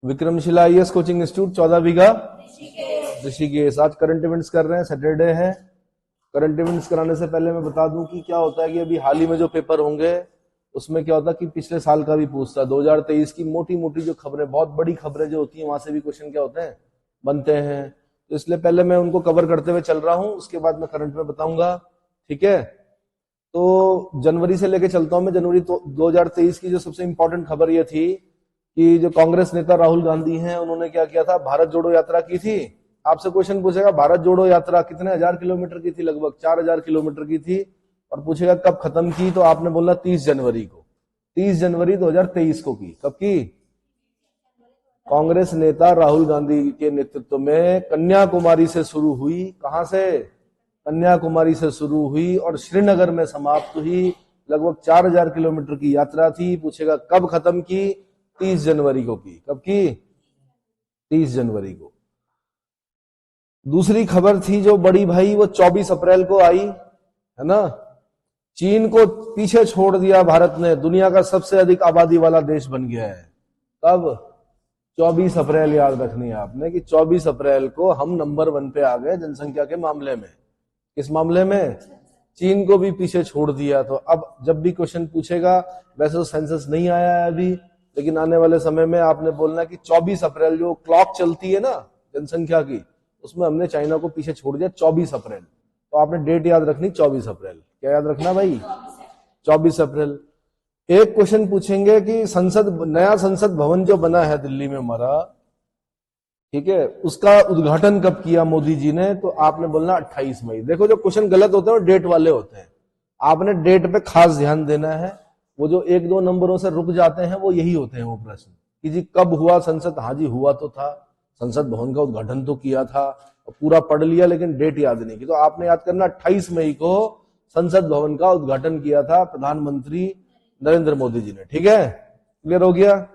Vikramshila IAS coaching institute 14 बीघा ऋषिकेश। आज current events कर रहे हैं, सैटरडे है। करंट इवेंट्स कराने से पहले मैं बता दूं कि क्या होता है कि अभी हाल ही में जो पेपर होंगे उसमें क्या होता है कि पिछले साल का भी पूछता है। 2023 की मोटी मोटी जो खबरें, बहुत बड़ी खबरें जो होती हैं, वहां से भी क्वेश्चन क्या होते हैं, बनते हैं। तो इसलिए पहले मैं उनको कवर करते हुए चल रहा हूं, उसके बाद मैं करंट में बताऊंगा, ठीक है। तो जनवरी से लेके चलता हूं मैं। जनवरी 2023 की जो सबसे इंपॉर्टेंट खबर ये थी कि जो कांग्रेस नेता राहुल गांधी हैं, उन्होंने क्या किया था, भारत जोड़ो यात्रा की थी। आपसे क्वेश्चन पूछेगा भारत जोड़ो यात्रा कितने हजार किलोमीटर की थी, लगभग 4000 किलोमीटर की थी, और पूछेगा कब खत्म की, तो आपने बोलना 30 जनवरी को। 30 जनवरी 2023 को की। कब की? कांग्रेस नेता राहुल गांधी के नेतृत्व में कन्याकुमारी से शुरू हुई। कहां से? कन्याकुमारी से शुरू हुई और श्रीनगर में समाप्त हुई। लगभग 4000 किलोमीटर की यात्रा थी। पूछेगा कब खत्म की? 30 जनवरी को की। कब की? 30 जनवरी को। दूसरी खबर थी जो बड़ी भाई, वो 24 अप्रैल को आई, है ना। चीन को पीछे छोड़ दिया भारत ने, दुनिया का सबसे अधिक आबादी वाला देश बन गया है। कब? 24 अप्रैल। याद रखनी है आपने कि 24 अप्रैल को हम नंबर 1 पे आ गए जनसंख्या के मामले में। किस मामले में? चीन को भी पीछे छोड़ दिया। तो अब जब भी क्वेश्चन पूछेगा, वैसे तो सेंसस नहीं आया है अभी, लेकिन आने वाले समय में आपने बोलना कि 24 अप्रैल जो क्लॉक चलती है ना जनसंख्या की, उसमें हमने चाइना को पीछे छोड़ दिया 24 अप्रैल। तो आपने डेट याद रखनी 24 अप्रैल। क्या याद रखना भाई? 24 अप्रैल। एक क्वेश्चन पूछेंगे कि नया संसद भवन जो बना है दिल्ली में हमारा, ठीक है, उसका उद्घाटन कब किया मोदी जी ने, तो आपने बोलना 28 मई। देखो जो क्वेश्चन गलत होते हैं वो डेट वाले होते हैं, आपने डेट पे खास ध्यान देना है। वो जो 1-2 नंबरों से रुक जाते हैं वो यही होते हैं वो प्रश्न कि जी कब हुआ संसद। हाँ जी हुआ तो था, संसद भवन का उद्घाटन तो किया था, पूरा पढ़ लिया, लेकिन डेट याद नहीं की। तो आपने याद करना 28 मई को संसद भवन का उद्घाटन किया था प्रधानमंत्री नरेंद्र मोदी जी ने। ठीक है, क्लियर हो गया।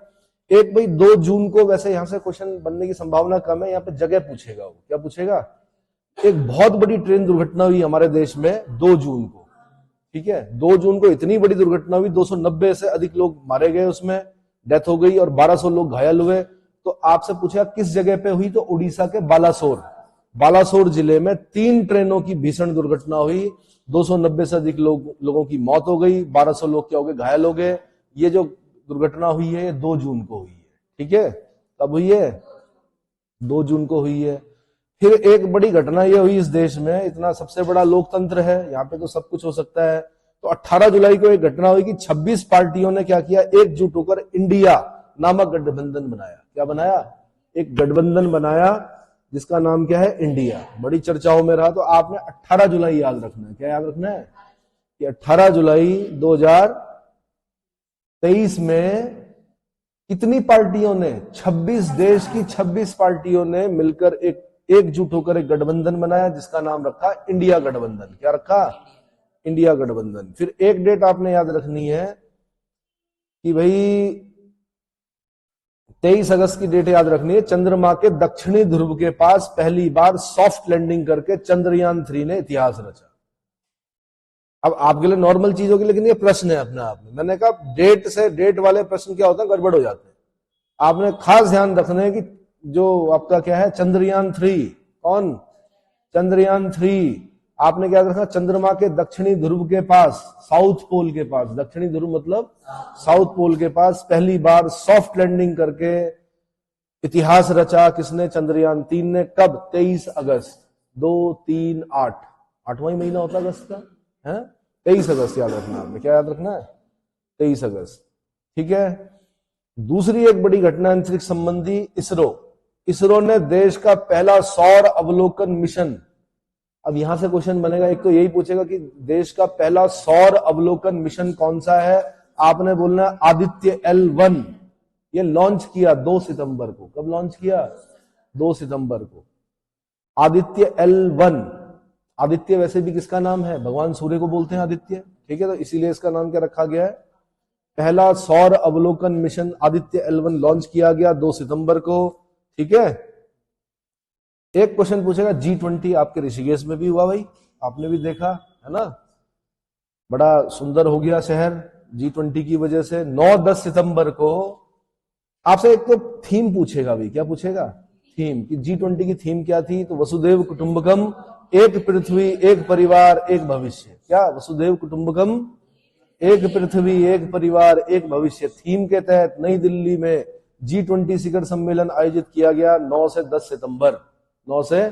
एक भाई 2 जून को, वैसे यहां से क्वेश्चन बनने की संभावना कम है, यहाँ पे जगह पूछेगा। वो क्या पूछेगा? एक बहुत बड़ी ट्रेन दुर्घटना हुई हमारे देश में 2 जून को, ठीक है। 2 जून को इतनी बड़ी दुर्घटना हुई, 290 से अधिक लोग मारे गए, उसमें डेथ हो गई और 1200 लोग घायल हुए। तो आपसे पूछा किस जगह पे हुई, तो उड़ीसा के बालासोर जिले में 3 ट्रेनों की भीषण दुर्घटना हुई। 290 से अधिक लोगों की मौत हो गई, 1200 लोग क्या हो गए, घायल हो गए। ये जो दुर्घटना हुई है ये 2 जून को हुई है, ठीक है। कब हुई है? 2 जून को हुई है। फिर एक बड़ी घटना ये हुई इस देश में, इतना सबसे बड़ा लोकतंत्र है, यहाँ पे तो सब कुछ हो सकता है। तो 18 जुलाई को एक घटना हुई कि 26 पार्टियों ने क्या किया, एकजुट होकर इंडिया नामक गठबंधन बनाया। क्या बनाया? एक गठबंधन बनाया जिसका नाम क्या है, इंडिया। बड़ी चर्चाओं में रहा। तो आपने 18 जुलाई याद रखना है। क्या याद रखना है? कि 18 जुलाई 2023 में कितनी पार्टियों ने, 26 देश की 26 पार्टियों ने मिलकर एकजुट होकर एक गठबंधन बनाया जिसका नाम रखा इंडिया गठबंधन। क्या रखा? इंडिया गठबंधन। फिर एक डेट आपने याद रखनी है कि भाई 23 अगस्त की डेट याद रखनी है। चंद्रमा के दक्षिणी ध्रुव के पास पहली बार सॉफ्ट लैंडिंग करके चंद्रयान 3 ने इतिहास रचा। अब आपके लिए नॉर्मल चीज होगी, लेकिन ये प्रश्न है अपने आप में। मैंने कहा डेट वाले प्रश्न क्या होते हैं, गड़बड़ हो जाते हैं। आपने खास ध्यान रखना है कि जो आपका क्या है, चंद्रयान 3, कौन? चंद्रयान 3। आपने क्या रखा? चंद्रमा के दक्षिणी ध्रुव के पास, साउथ पोल के पास, दक्षिणी ध्रुव मतलब साउथ पोल के पास पहली बार सॉफ्ट लैंडिंग करके इतिहास रचा। किसने? चंद्रयान 3 ने। कब? 23 अगस्त 2-3-8, 8वां महीना होता है अगस्त का, है 23 अगस्त याद रखना आपने। क्या याद रखना है? 23 अगस्त, ठीक है। दूसरी एक बड़ी घटना अंतरिक्ष संबंधी, इसरो ने देश का पहला सौर अवलोकन मिशन। अब यहां से क्वेश्चन बनेगा, एक तो यही पूछेगा कि देश का पहला सौर अवलोकन मिशन कौन सा है। आपने बोलना आदित्य L1। ये लॉन्च किया 2 सितंबर को। कब लॉन्च किया? 2 सितंबर को। आदित्य L1। आदित्य वैसे भी किसका नाम है? भगवान सूर्य को बोलते हैं आदित्य, ठीक है। तो इसीलिए इसका नाम क्या रखा गया है? पहला सौर अवलोकन मिशन आदित्य L1 लॉन्च किया गया 2 सितंबर को, ठीक है। एक क्वेश्चन पूछेगा G20 आपके ऋषिकेश में भी हुआ भाई, आपने भी देखा है ना, बड़ा सुंदर हो गया शहर G20 की वजह से। 9-10 सितंबर को आपसे एक तो थीम पूछेगा भाई, क्या पूछेगा? थीम, कि G20 की थीम क्या थी? तो वसुधैव कुटुंबकम, एक पृथ्वी एक परिवार एक भविष्य। क्या वसुधैव कुटुंबकम, एक पृथ्वी एक परिवार एक भविष्य थीम के तहत नई दिल्ली में G20 शिखर सम्मेलन आयोजित किया गया 9 से 10 सितंबर। 9 से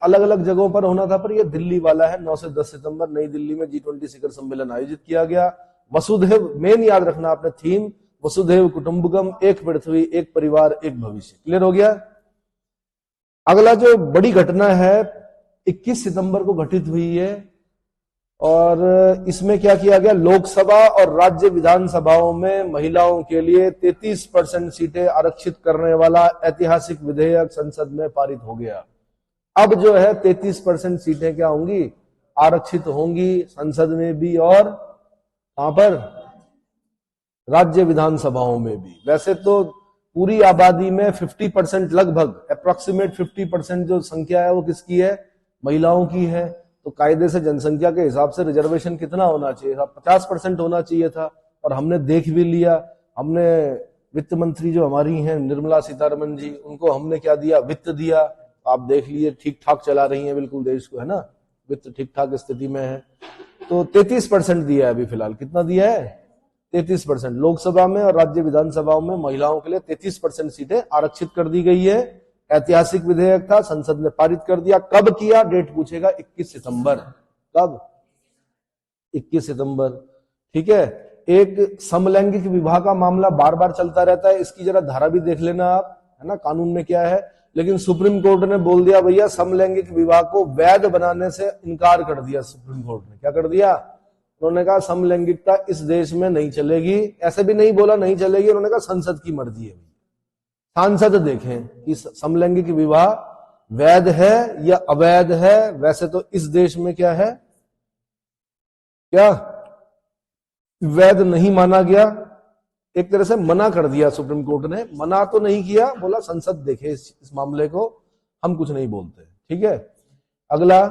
अलग अलग जगहों पर होना था, पर यह दिल्ली वाला है। 9 से 10 सितंबर नई दिल्ली में G20 शिखर सम्मेलन आयोजित किया गया। वसुधैव, मेन याद रखना आपने थीम, वसुधैव कुटुंबकम, एक पृथ्वी एक परिवार एक भविष्य। क्लियर हो गया? अगला जो बड़ी घटना है 21 सितंबर को घटित हुई है, और इसमें क्या किया गया? लोकसभा और राज्य विधानसभाओं में महिलाओं के लिए 33% सीटें आरक्षित करने वाला ऐतिहासिक विधेयक संसद में पारित हो गया। अब जो है 33% सीटें क्या होंगी? आरक्षित होंगी संसद में भी और कहां पर? राज्य विधानसभाओं में भी। वैसे तो पूरी आबादी में 50% लगभग अप्रोक्सीमेट 50% जो संख्या है वो किसकी है? महिलाओं की है। तो कायदे से जनसंख्या के हिसाब से रिजर्वेशन कितना होना चाहिए था? 50% होना चाहिए था। और हमने देख भी लिया, हमने वित्त मंत्री जो हमारी हैं निर्मला सीतारमण जी, उनको हमने क्या दिया? वित्त दिया। आप देख लिए ठीक ठाक चला रही हैं बिल्कुल देश को, है ना? वित्त ठीक ठाक स्थिति में है। तो 33% दिया है अभी फिलहाल। कितना दिया है? 33%। लोकसभा में और राज्य विधानसभाओं में महिलाओं के लिए 33% सीटें आरक्षित कर दी गई है। ऐतिहासिक विधेयक था, संसद ने पारित कर दिया। कब किया? डेट पूछेगा, 21 सितंबर। कब? 21 सितंबर। ठीक है। एक समलैंगिक विवाह का मामला बार बार चलता रहता है, इसकी जरा धारा भी देख लेना आप, है ना, कानून में क्या है। लेकिन सुप्रीम कोर्ट ने बोल दिया भैया समलैंगिक विवाह को वैध बनाने से इनकार कर दिया। सुप्रीम कोर्ट ने क्या कर दिया? उन्होंने कहा समलैंगिकता इस देश में नहीं चलेगी। ऐसे भी नहीं बोला नहीं चलेगी, उन्होंने कहा संसद की मर्जी है। सांसद देखें कि समलैंगिक विवाह वैध है या अवैध है। वैसे तो इस देश में क्या है? क्या वैध नहीं माना गया, एक तरह से मना कर दिया सुप्रीम कोर्ट ने। मना तो नहीं किया, बोला संसद देखे इस मामले को, हम कुछ नहीं बोलते। ठीक है। अगला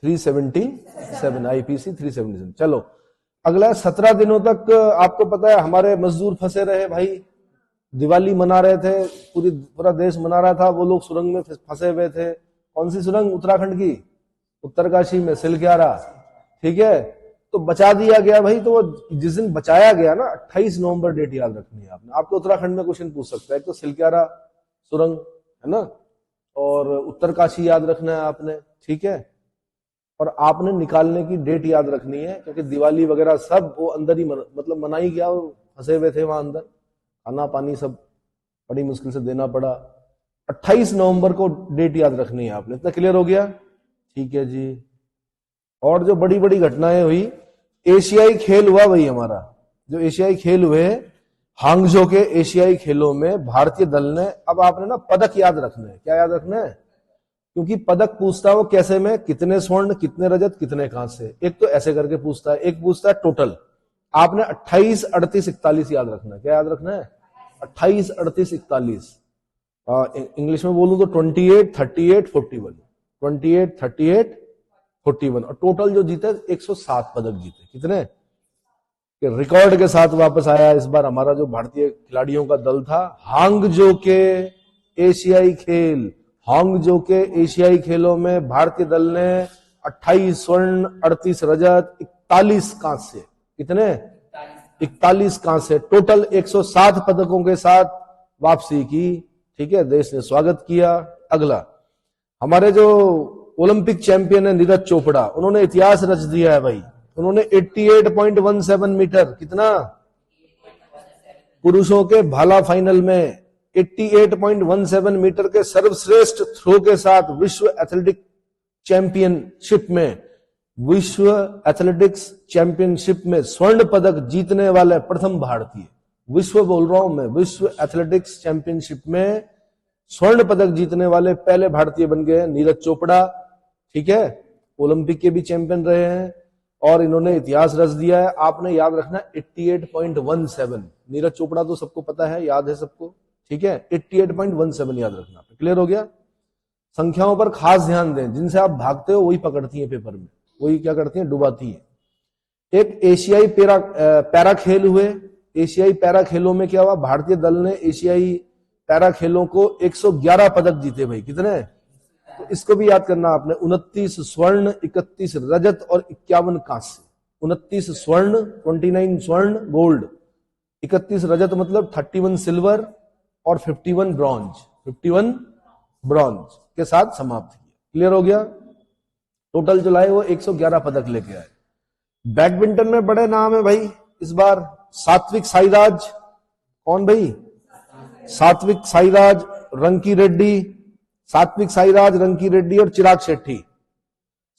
377 आईपीसी 377। चलो अगला 17 दिनों तक आपको पता है हमारे मजदूर फंसे रहे भाई। दिवाली मना रहे थे, पूरा देश मना रहा था, वो लोग सुरंग में फंसे हुए थे। कौन सी सुरंग? उत्तराखंड की, उत्तरकाशी में सिलक्यारा। ठीक है। तो बचा दिया गया भाई। तो वो जिस दिन बचाया गया ना, 28 नवंबर डेट याद रखनी है आपने। आपको उत्तराखंड में क्वेश्चन पूछ सकता है। तो सिलक्यारा सुरंग है ना, और उत्तरकाशी याद रखना है आपने। ठीक है। और आपने निकालने की डेट याद रखनी है, क्योंकि दिवाली वगैरह सब वो अंदर ही मतलब मनाई गया, फंसे हुए थे वहां अंदर, खाना पानी सब बड़ी मुश्किल से देना पड़ा। 28 नवंबर को डेट याद रखनी है आपने। इतना क्लियर हो गया? ठीक है जी। और जो बड़ी बड़ी घटनाएं हुई, एशियाई खेल हुआ भाई हमारा। जो एशियाई खेल हुए हांगझो के एशियाई खेलों में भारतीय दल ने, अब आपने ना पदक याद रखना है। क्या याद रखना है? क्योंकि पदक पूछता है वो कैसे में, कितने स्वर्ण, कितने रजत, कितने कांस्य। एक तो ऐसे करके पूछता है, एक पूछता है टोटल। आपने 28, 38, 41 याद रखना है। क्या याद रखना है? 28, 38, 41। इंग्लिश में बोलूं तो 28, 38, 41। 28, 38, 41। और टोटल जो जीते 107 पदक जीते। कितने? रिकॉर्ड के साथ वापस आया इस बार हमारा जो भारतीय खिलाड़ियों का दल था। हांगझो के एशियाई खेल, हांगझो के एशियाई खेलों में भारतीय दल ने 28 स्वर्ण, 38 रजत, 41 कांस्य। कितने? 41 कांस्य। टोटल 107 पदकों के साथ वापसी की। ठीक है। देश ने स्वागत किया। अगला हमारे जो ओलंपिक चैंपियन है नीरज चोपड़ा, उन्होंने इतिहास रच दिया है भाई। उन्होंने 88.17 मीटर, कितना? पुरुषों के भाला फाइनल में 88.17 मीटर के सर्वश्रेष्ठ थ्रो के साथ विश्व एथलेटिक चैंपियनशिप में, विश्व एथलेटिक्स चैंपियनशिप में स्वर्ण पदक जीतने वाले प्रथम भारतीय, विश्व बोल रहा हूं मैं, विश्व एथलेटिक्स चैंपियनशिप में स्वर्ण पदक जीतने वाले पहले भारतीय बन गए नीरज चोपड़ा। ठीक है। ओलंपिक के भी चैंपियन रहे हैं और इन्होंने इतिहास रच दिया है। आपने याद रखना 88.17। नीरज चोपड़ा तो सबको पता है, याद है सबको। ठीक है। 88.17 याद रखना। क्लियर हो गया? संख्याओं पर खास ध्यान दें, जिनसे आप भागते हो वही पकड़ती हैं पेपर में, वही क्या करती हैं? डुबाती है। एक एशियाई पैरा खेल हुए, एशियाई पैरा खेलों में क्या हुआ, भारतीय दल ने एशियाई पैरा खेलों को 111 पदक जीते भाई। कितने? तो इसको भी याद करना आपने, 29 स्वर्ण, 31 रजत और 51 कांस्य। 29 स्वर्ण, 29 स्वर्ण गोल्ड, 31 रजत मतलब 31 सिल्वर और 51 ब्रॉन्ज, 51 ब्रॉन्ज के साथ समाप्त किया। क्लियर हो गया? टोटल जो लाए वो 111 पदक लेके आए। बैडमिंटन में बड़े नाम है भाई इस बार, सात्विक साईराज। कौन भाई? सात्विक साईराज, रंकी रेड्डी, सात्विक साईराज, रंकी रेड्डी और चिराग शेट्टी।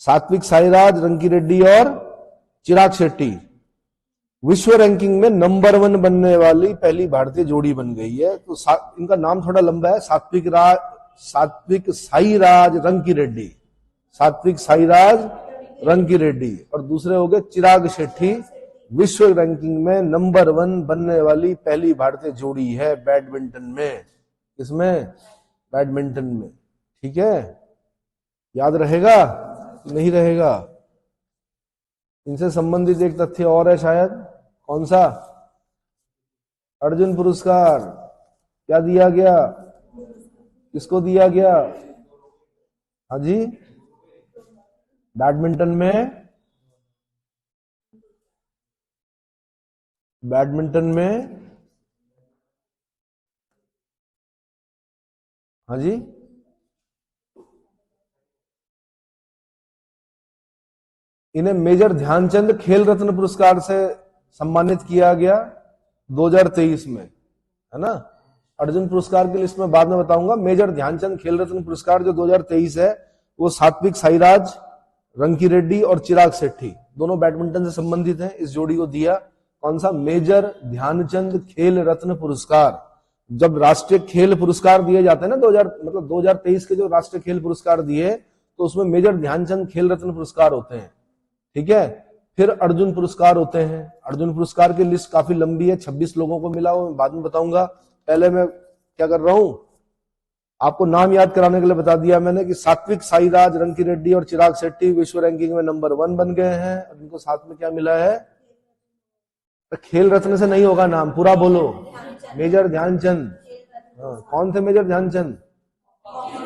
सात्विक साईराज, रंकी रेड्डी और चिराग शेट्टी विश्व रैंकिंग में नंबर 1 बनने वाली पहली भारतीय जोड़ी बन गई है। तो इनका नाम थोड़ा लंबा है, सात्विक साईराज, रंकी रेड्डी, सात्विक साईराज, रंकी रेड्डी। और दूसरे हो गए चिराग शेट्टी, विश्व रैंकिंग में नंबर 1 बनने वाली पहली भारतीय जोड़ी है बैडमिंटन में। किसमें? बैडमिंटन में। ठीक है, याद रहेगा? नहीं रहेगा? इनसे संबंधित एक तथ्य और है शायद। कौन सा? अर्जुन पुरस्कार क्या दिया गया? किसको दिया गया? हाँ जी, बैडमिंटन में, बैडमिंटन में, हाँ जी, इन्हें मेजर ध्यानचंद खेल रत्न पुरस्कार से सम्मानित किया गया 2023 में, है ना। अर्जुन पुरस्कार की लिस्ट में बाद में बताऊंगा। मेजर ध्यानचंद खेल रत्न पुरस्कार जो 2023 है वो सात्विक साईराज, रंकी रेड्डी और चिराग शेट्टी दोनों बैडमिंटन से संबंधित हैं। इस जोड़ी को दिया कौन सा? मेजर ध्यानचंद खेल रत्न पुरस्कार। जब राष्ट्रीय खेल पुरस्कार दिए जाते हैं ना 2023 के जो राष्ट्रीय खेल पुरस्कार दिए, तो उसमें मेजर ध्यानचंद खेल रत्न पुरस्कार होते हैं। ठीक है, फिर अर्जुन पुरस्कार होते हैं। अर्जुन पुरस्कार की लिस्ट काफी लंबी है, 26 लोगों को मिला, वो मैं बाद में बताऊंगा। पहले मैं क्या कर रहा हूं, आपको नाम याद कराने के लिए बता दिया मैंने कि सात्विक साईराज, रंकी रेड्डी और चिराग शेट्टी विश्व रैंकिंग में नंबर 1 बन गए हैं। और इनको साथ में क्या मिला है? तो खेल रत्न से नहीं होगा नाम, पूरा बोलो। मेजर ध्यानचंद। हाँ, कौन थे मेजर ध्यानचंद?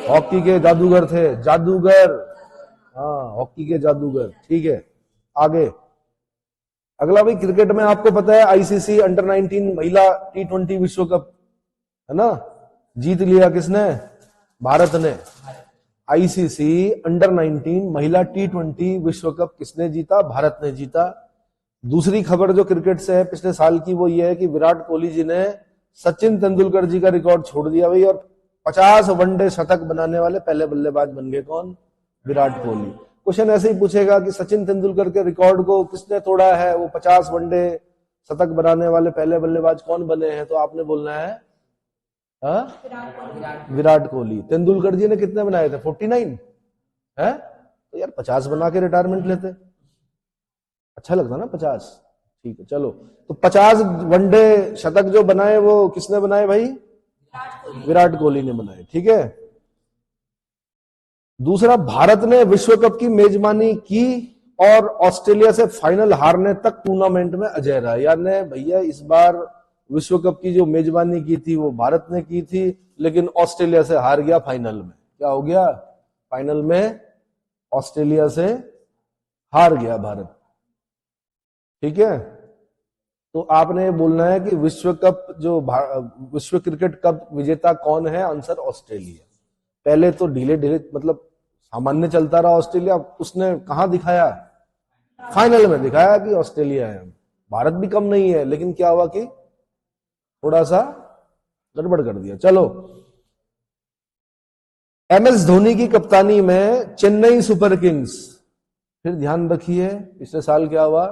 हॉकी के जादूगर थे, जादूगर। हाँ, हॉकी के जादूगर। ठीक है, आगे अगला भाई, क्रिकेट में आपको पता है आईसीसी अंडर 19 महिला T20 विश्व कप, है ना, जीत लिया किसने? भारत ने। आईसीसी अंडर 19 महिला T20 विश्व कप किसने जीता? भारत ने जीता। दूसरी खबर जो क्रिकेट से है पिछले साल की, वो ये है कि विराट कोहली जी ने सचिन तेंदुलकर जी का रिकॉर्ड छोड़ दिया भाई, और 50 वनडे शतक बनाने वाले पहले बल्लेबाज बन गए। कौन? विराट कोहली। क्वेश्चन ऐसे ही पूछेगा कि सचिन तेंदुलकर के रिकॉर्ड को किसने तोड़ा है, वो 50 वनडे शतक बनाने वाले पहले बल्लेबाज कौन बने हैं, तो आपने बोलना है विराट कोहली। तेंदुलकर जी ने कितने बनाए थे? 49 है, तो यार 50 बना के रिटायरमेंट लेते, अच्छा लगता ना 50। ठीक है, चलो, तो 50 वनडे शतक जो बनाए वो किसने बनाए भाई? विराट कोहली ने बनाए। ठीक है, दूसरा, भारत ने विश्व कप की मेजबानी की और ऑस्ट्रेलिया से फाइनल हारने तक टूर्नामेंट में अजय रहा। यानी भैया इस बार विश्व कप की जो मेजबानी की थी वो भारत ने की थी, लेकिन ऑस्ट्रेलिया से हार गया फाइनल में। क्या हो गया? फाइनल में ऑस्ट्रेलिया से हार गया भारत। ठीक है, तो आपने बोलना है कि विश्व कप जो विश्व क्रिकेट कप विजेता कौन है? Answer Australia. पहले तो ढीले ढीले मतलब सामान्य चलता रहा ऑस्ट्रेलिया, उसने कहां दिखाया? फाइनल में दिखाया कि ऑस्ट्रेलिया है। भारत भी कम नहीं है, लेकिन क्या हुआ कि थोड़ा सा गड़बड़ कर दिया। चलो, एमएस धोनी की कप्तानी में चेन्नई सुपर किंग्स, फिर ध्यान रखिए पिछले साल क्या हुआ,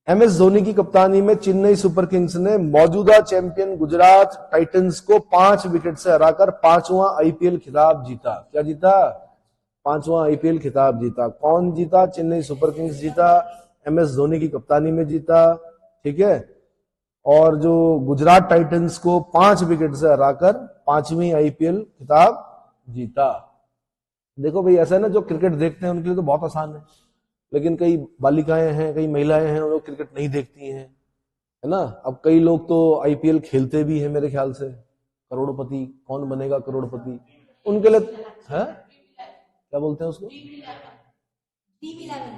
एमएस धोनी की कप्तानी में चेन्नई सुपर किंग्स ने मौजूदा चैंपियन गुजरात टाइटंस को 5 विकेट से हराकर 5वां आईपीएल खिताब जीता। क्या जीता? 5वां आईपीएल खिताब जीता। कौन जीता? चेन्नई सुपर किंग्स जीता, एमएस धोनी की कप्तानी में जीता। ठीक है, और जो गुजरात टाइटंस को 5 विकेट से हराकर 5वीं आईपीएल खिताब जीता। देखो भाई, ऐसा है ना, जो क्रिकेट देखते हैं उनके लिए तो बहुत आसान है, लेकिन कई बालिकाएं हैं, कई महिलाएं हैं, वो लोग क्रिकेट नहीं देखती हैं, है ना। अब कई लोग तो आईपीएल खेलते भी हैं मेरे ख्याल से, करोड़पति, कौन बनेगा करोड़पति, उनके लिए है, क्या बोलते हैं उसको,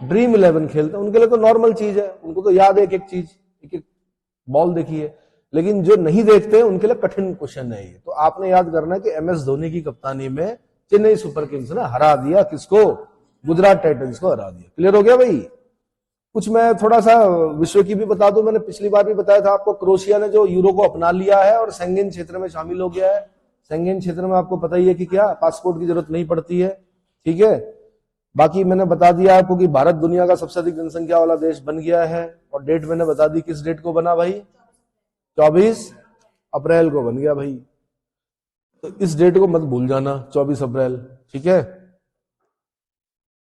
ड्रीम 11 खेलते हैं, उनके लिए तो नॉर्मल चीज है, उनको तो याद है एक एक चीज, एक एक बॉल देखी है। लेकिन जो नहीं देखते उनके लिए कठिन क्वेश्चन है ये। तो आपने याद करना है कि एमएस धोनी की कप्तानी में चेन्नई सुपर किंग्स ने हरा दिया किसको, गुजरात टाइटंस को हरा दिया। क्लियर हो गया भाई। कुछ मैं थोड़ा सा विश्व की भी बता दूं, मैंने पिछली बार भी बताया था आपको, क्रोएशिया ने जो यूरो को अपना लिया है और शेंगेन क्षेत्र में शामिल हो गया है। शेंगेन क्षेत्र में आपको पता ही है कि क्या पासपोर्ट की जरूरत नहीं पड़ती है, ठीक है। बाकी मैंने बता दिया आपको कि भारत दुनिया का सबसे अधिक जनसंख्या वाला देश बन गया है, और डेट मैंने बता दी, किस डेट को बना भाई, 24 अप्रैल को बन गया भाई। तो इस डेट को मत भूल जाना, 24 अप्रैल, ठीक है।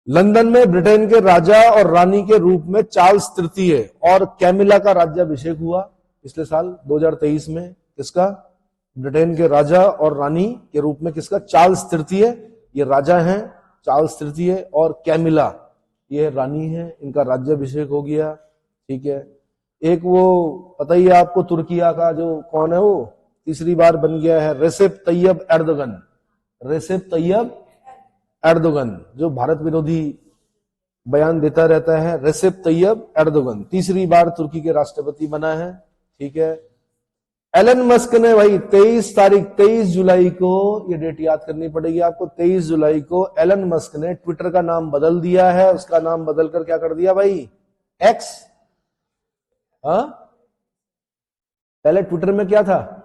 लंदन में ब्रिटेन के राजा और रानी के रूप में चार्ल्स तृतीय और कैमिला का राज्याभिषेक हुआ पिछले साल 2023 में। किसका, ब्रिटेन के राजा और रानी के रूप में किसका, चार्ल्स तृतीय, ये राजा हैं, चार्ल्स तृतीय, और कैमिला ये रानी है, इनका राज्याभिषेक हो गया, ठीक है। एक वो पता ही है आपको, तुर्किया का जो कौन है वो तीसरी बार बन गया है, Recep Tayyip Erdogan, Recep Tayyip Erdogan, जो भारत विरोधी बयान देता रहता है, रेसेप तैयब एर्दोगन तीसरी बार तुर्की के राष्ट्रपति बना है, ठीक है। एलन मस्क ने भाई 23 जुलाई को, ये डेट याद करनी पड़ेगी आपको, 23 जुलाई को एलन मस्क ने ट्विटर का नाम बदल दिया है, उसका नाम बदलकर क्या कर दिया भाई, एक्स। पहले ट्विटर में क्या था,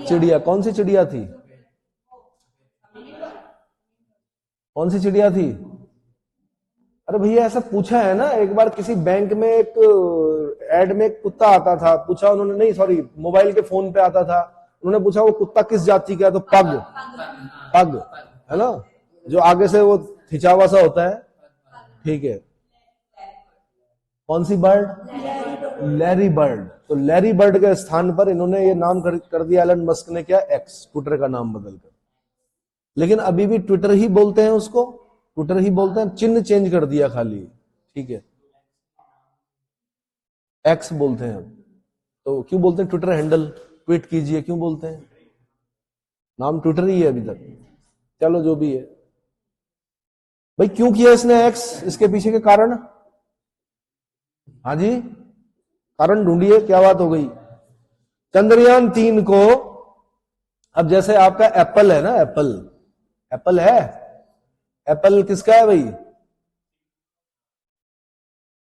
चिड़िया, कौन सी चिड़िया थी, कौन सी चिड़िया थी, अरे भैया ऐसा पूछा है ना, एक बार किसी बैंक में एक एड में एक कुत्ता आता था, पूछा उन्होंने, नहीं सॉरी मोबाइल के फोन पे आता था, उन्होंने पूछा वो कुत्ता किस जाति का है, तो पग, पग है ना, जो आगे से वो खिंचावा सा होता है, ठीक है। कौन सी बर्ड, लैरी बर्ड, तो लैरी बर्ड के स्थान पर इन्होंने ये नाम कर दिया एलन मस्क ने, क्या, एक्स, ट्विटर का नाम बदलकर। लेकिन अभी भी ट्विटर ही बोलते हैं उसको, ट्विटर ही बोलते हैं, चिन्ह चेंज कर दिया खाली, ठीक है, एक्स बोलते हैं। तो क्यों बोलते हैं ट्विटर हैंडल, ट्वीट कीजिए, क्यों बोलते हैं, नाम ट्विटर ही है अभी तक। चलो जो भी है भाई, क्यों किया इसने एक्स, इसके पीछे के कारण, हाँ जी कारण ढूंढिए, क्या बात हो गई। चंद्रयान 3 को, अब जैसे आपका एप्पल है ना, एप्पल, एप्पल है, एप्पल किसका है भाई,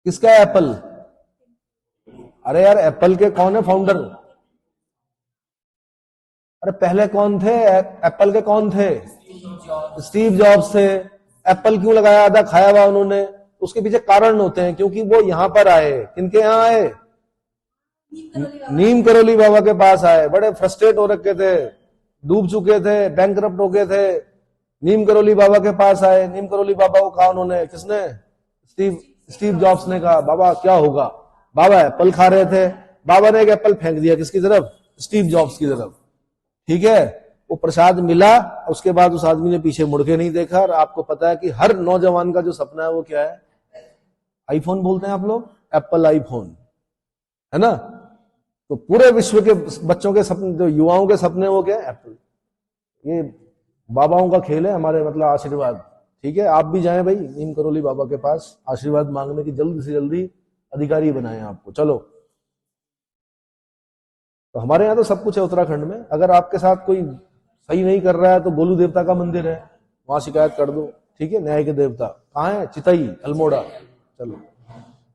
किसका है एप्पल, अरे यार एप्पल के कौन है फाउंडर, अरे पहले कौन थे एप्पल के, कौन थे, स्टीव जॉब्स थे। एप्पल क्यों लगाया, आधा खाया हुआ उन्होंने, उसके पीछे कारण होते हैं, क्योंकि वो यहां पर आए, किनके यहां आए, नीम करोली बाबा के पास आए, बड़े फ्रस्ट्रेट हो रखे थे, डूब चुके थे, बैंकरप्ट हो गए थे, नीम करोली बाबा के पास आए। नीम करोली बाबा को कहा उन्होंने, किसने, स्टीव जॉब्स ने कहा बाबा क्या होगा, बाबा एप्पल खा रहे थे, बाबा ने एक एप्पल फेंक दिया किसकी तरफ, स्टीव जॉब्स की तरफ, ठीक है। वो प्रसाद मिला, उसके बाद उस आदमी ने पीछे मुड़ के नहीं देखा। और आपको पता है कि हर नौजवान का जो सपना है वो क्या है, आईफोन बोलते हैं आप लोग, एप्पल आईफोन, है ना। तो पूरे विश्व के बच्चों के सपने, जो युवाओं के सपने, वो क्या है, एप्पल। ये बाबाओं का खेल है हमारे, मतलब आशीर्वाद, ठीक है। आप भी जाएं भाई नीम करोली बाबा के पास आशीर्वाद मांगने की, जल्दी से जल्दी अधिकारी बनाएं आपको। चलो, तो हमारे यहाँ तो सब कुछ है उत्तराखंड में। अगर आपके साथ कोई सही नहीं कर रहा है तो गोलू देवता का मंदिर है, वहां शिकायत कर दो, ठीक है। न्याय के देवता कहाँ है, चितई, अल्मोड़ा। चलो,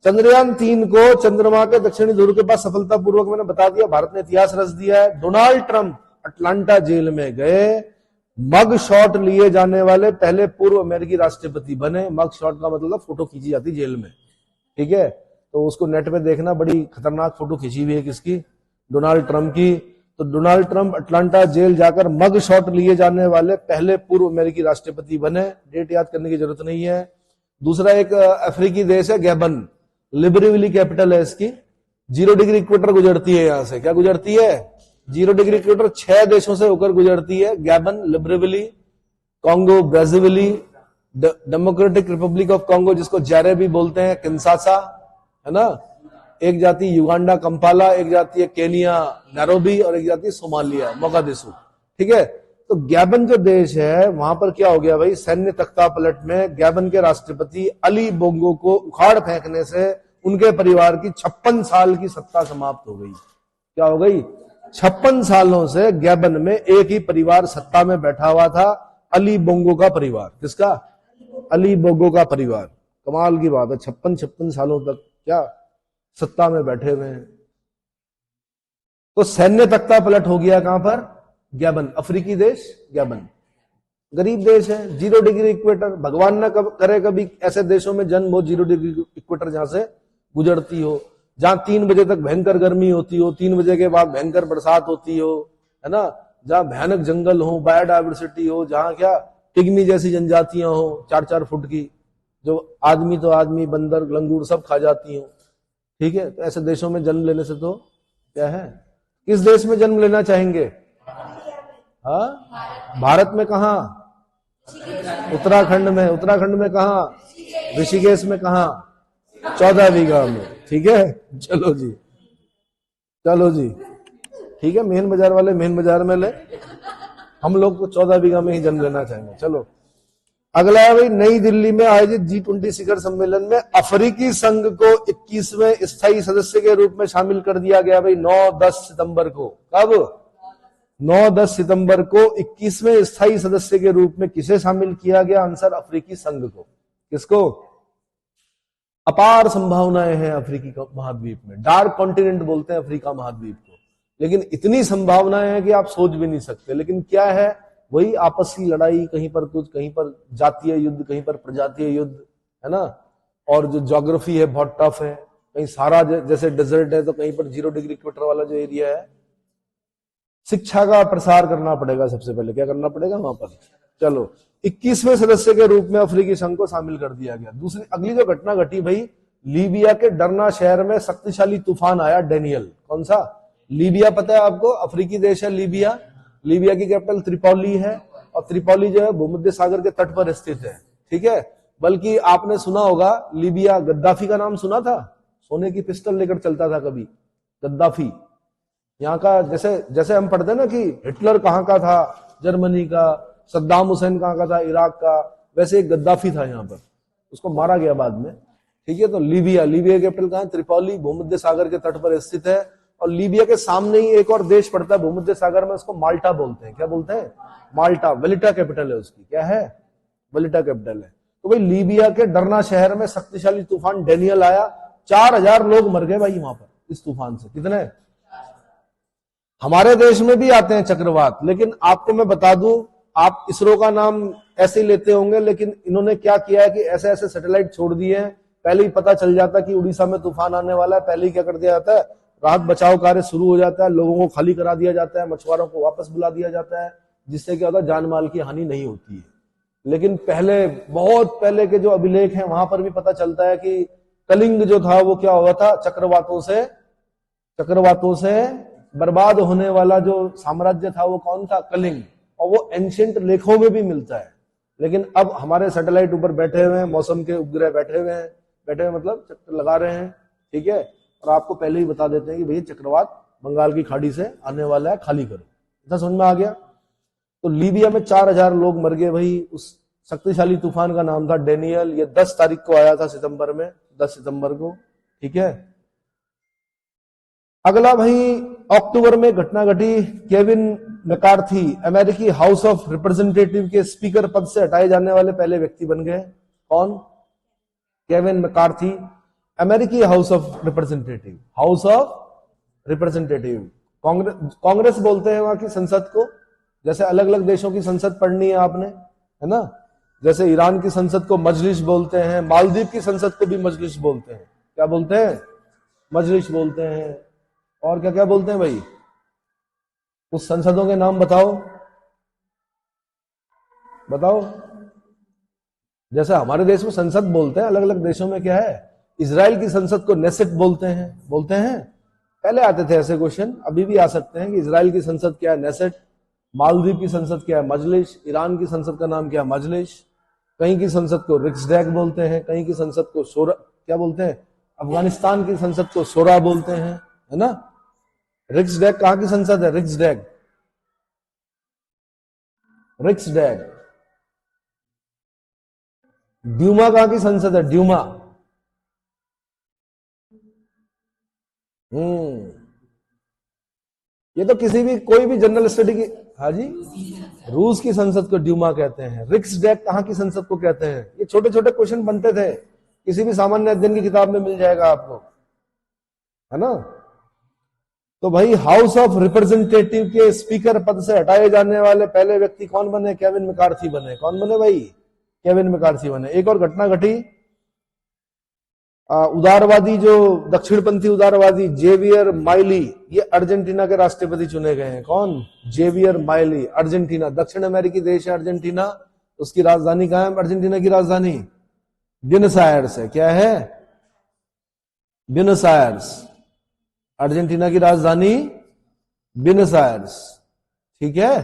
चंद्रयान 3 को चंद्रमा के दक्षिणी ध्रुव के पास सफलतापूर्वक, मैंने बता दिया, भारत ने इतिहास रच दिया है। डोनाल्ड ट्रंप अटलांटा जेल में गए, मग शॉट लिए जाने वाले पहले पूर्व अमेरिकी राष्ट्रपति बने। मग शॉट का मतलब फोटो खींची जाती जेल में, ठीक है। तो उसको नेट पे देखना, बड़ी खतरनाक फोटो खींची हुई है किसकी, डोनाल्ड ट्रंप की। तो डोनाल्ड ट्रंप अटलांटा जेल जाकर मग शॉट लिए जाने वाले पहले पूर्व अमेरिकी राष्ट्रपति बने। डेट याद करने की जरूरत नहीं है। दूसरा एक अफ्रीकी देश है गैबन, लिब्रेविली कैपिटल है इसकी। 0 डिग्री इक्वेटर गुजरती है यहां से, क्या गुजरती है, 0 डिग्री इक्वेटर 6 देशों से होकर गुजरती है। Gabon, Libreville, Congo Brazzaville, Democratic Republic of Congo जिसको जारे भी बोलते हैं, किंशासा, है ना, एक जाती युगांडा कंपाला, एक जाती है केनिया नैरोबी, और एक जाती है सोमालिया मोगादिशु। ठीक है, तो गैबन जो देश है वहां पर क्या हो गया भाई, सैन्य तख्ता पलट में गैबन के राष्ट्रपति अली बोंगो को उखाड़ फेंकने से उनके परिवार की 56 साल की सत्ता समाप्त हो गई। क्या हो गई? 56 सालों से गैबन में एक ही परिवार सत्ता में बैठा हुआ था, अली बोंगो का परिवार। किसका? अली बोंगो का परिवार। कमाल की बात है, 56 सालों तक क्या सत्ता में बैठे हुए हैं। तो सैन्य तख्ता पलट हो गया कहां पर? गैबन, अफ्रीकी देश गैबन। गरीब देश है, 0 डिग्री इक्वेटर। भगवान ना करे कभी ऐसे देशों में जन्म हो 0 डिग्री इक्वेटर जहां से गुजरती हो, जहां 3 बजे तक भयंकर गर्मी होती हो, 3 बजे के बाद भयंकर बरसात होती हो, है ना, जहां भयानक जंगल हो, बायोडाइवर्सिटी हो, जहां क्या पिग्मी जैसी जनजातियां हो 4-4 फुट की, जो आदमी तो आदमी, बंदर, लंगूर सब खा जाती हो। ठीक है, तो ऐसे देशों में जन्म लेने से तो क्या है, किस देश में जन्म लेना चाहेंगे? हाँ, भारत में कहा? उत्तराखंड में। उत्तराखंड में कहा? ऋषिकेश में कहा? 14 बीघा में। ठीक है, चलो जी, चलो जी, ठीक है, मेन बाजार वाले मेन बाजार में ले, हम लोग को 14 बीघा में ही जन्म लेना चाहेंगे। चलो अगला है भाई, नई दिल्ली में आयोजित G20 शिखर सम्मेलन में अफ्रीकी संघ को 21वें स्थायी सदस्य के रूप में शामिल कर दिया गया भाई 9-10 सितंबर को। कब? 9-10 सितंबर को 21वें स्थायी सदस्य के रूप में किसे शामिल किया गया? आंसर अफ्रीकी संघ को। किसको? अपार संभावनाएं हैं अफ्रीकी महाद्वीप में, डार्क कॉन्टिनेंट बोलते हैं अफ्रीका महाद्वीप को, लेकिन इतनी संभावनाएं हैं कि आप सोच भी नहीं सकते। लेकिन क्या है, वही आपसी लड़ाई, कहीं पर कुछ, कहीं पर जातीय युद्ध, कहीं पर प्रजातीय युद्ध, है ना, और जो ज्योग्राफी है बहुत टफ है, कहीं सारा जैसे डेजर्ट है तो कहीं पर 0 डिग्री इक्वेटर वाला जो एरिया है। शिक्षा का प्रसार करना पड़ेगा, सबसे पहले क्या करना पड़ेगा वहां पर। चलो 21वें सदस्य के रूप में अफ्रीकी संघ को शामिल कर दिया गया। दूसरी अगली जो घटना घटी भाई, लीबिया के डरना शहर में शक्तिशाली तूफान आया डेनियल। कौन सा? लीबिया, पता है आपको, अफ्रीकी देश है लीबिया। लीबिया की कैपिटल त्रिपोली है, और त्रिपोली जो है भूमध्य सागर के तट पर स्थित है। ठीक है, बल्कि आपने सुना होगा लीबिया, गद्दाफी का नाम सुना था, सोने की पिस्टल लेकर चलता था कभी गद्दाफी। यहाँ का जैसे हम पढ़ते हैं ना कि हिटलर कहाँ का था, जर्मनी का, सद्दाम हुसैन कहाँ का था, इराक का, वैसे एक गद्दाफी था यहाँ पर, उसको मारा गया बाद में। ठीक है, तो लीबिया की कैपिटल कहाँ है? त्रिपोली, भूमध्य सागर के तट पर स्थित है। और लीबिया के सामने ही एक और देश पड़ता है भूमध्य सागर में, उसको माल्टा बोलते हैं। क्या बोलते हैं? माल्टा। वलिटा कैपिटल है उसकी। क्या है? वलिटा कैपिटल है। तो भाई लीबिया के डरना शहर में शक्तिशाली तूफान डेनियल आया, 4000 लोग मर गए भाई वहां पर इस तूफान से। कितने? हमारे देश में भी आते हैं चक्रवात, लेकिन आपको मैं बता दूं, आप इसरो का नाम ऐसे ही लेते होंगे, लेकिन इन्होंने क्या किया है कि ऐसे ऐसे सैटेलाइट छोड़ दिए हैं, पहले ही पता चल जाता कि उड़ीसा में तूफान आने वाला है, पहले ही क्या कर दिया जाता है, राहत बचाव कार्य शुरू हो जाता है, लोगों को खाली करा दिया जाता है, मछुआरों को वापस बुला दिया जाता है, जिससे क्या होता है, जान माल की हानि नहीं होती है। लेकिन पहले, बहुत पहले के जो अभिलेख हैं वहां पर भी पता चलता है कि कलिंग जो था वो क्या हुआ था, चक्रवातों से बर्बाद होने वाला जो साम्राज्य था वो कौन था? कलिंग। और वो एंशिएंट लेखों में भी मिलता है। लेकिन अब हमारे सैटेलाइट ऊपर बैठे हुए हैं, मौसम के उपग्रह बैठे हुए मतलब चक्कर लगा रहे हैं। ठीक है, और आपको पहले ही बता देते हैं कि भैया चक्रवात बंगाल की खाड़ी से आने वाला है, खाली करो। इतना समझ में आ गया? तो लीबिया में 4000 लोग मर गए भाई। उस शक्तिशाली तूफान का नाम था डेनियल। ये 10 तारीख को आया था सितंबर में, 10 सितंबर को। ठीक है, अगला भाई, अक्टूबर में घटना घटी, केविन मैकार्थी अमेरिकी हाउस ऑफ रिप्रेजेंटेटिव के स्पीकर पद से हटाए जाने वाले पहले व्यक्ति बन गए। कौन? केविन मैकार्थी, अमेरिकी हाउस ऑफ रिप्रेजेंटेटिव। कांग्रेस बोलते हैं वहां की संसद को। जैसे अलग अलग देशों की संसद पढ़नी है आपने, है ना, जैसे ईरान की संसद को मजलिस बोलते हैं, मालदीव की संसद को भी मजलिस बोलते हैं। क्या बोलते हैं? मजलिस बोलते हैं। और क्या क्या बोलते हैं भाई? उस संसदों के नाम बताओ। जैसे हमारे देश में संसद बोलते हैं, अलग अलग देशों में क्या है? इजराइल की संसद को नेसेट बोलते हैं। पहले आते थे ऐसे क्वेश्चन, अभी भी आ सकते हैं कि इजराइल की संसद क्या है? नेसेट। मालदीव की संसद क्या है? मजलिस। ईरान की संसद का नाम क्या है? मजलिस। कहीं की संसद को रिक्सडैग बोलते हैं, कहीं की संसद को क्या बोलते हैं? अफगानिस्तान की संसद को शोरा बोलते हैं, है ना। रिक्सडैग कहां की संसद है? रिक्सडैग, रिक्सडैग। ड्यूमा कहां की संसद है? ड्यूमा। ये तो किसी भी कोई भी जनरल स्टडी की, हाँ जी, रूस की संसद को ड्यूमा कहते हैं। रिक्सडैग कहां की संसद को कहते हैं? ये छोटे छोटे क्वेश्चन बनते थे, किसी भी सामान्य अध्ययन की किताब में मिल जाएगा आपको, है ना। तो भाई हाउस ऑफ रिप्रेजेंटेटिव के स्पीकर पद से हटाए जाने वाले पहले व्यक्ति कौन बने? केविन मैकार्थी बने। कौन बने भाई? केविन मैकार्थी बने। एक और घटना घटी, उदारवादी जो दक्षिणपंथी उदारवादी जेवियर माइली, ये अर्जेंटीना के राष्ट्रपति चुने गए हैं। कौन? Xavier Miley. अर्जेंटीना दक्षिण अमेरिकी देश है अर्जेंटीना, उसकी राजधानी कहां है? अर्जेंटीना की राजधानी ब्यूनस आयर्स है। क्या है? Buenos Aires. अर्जेंटीना की राजधानी ब्यूनस आयर्स, ठीक है।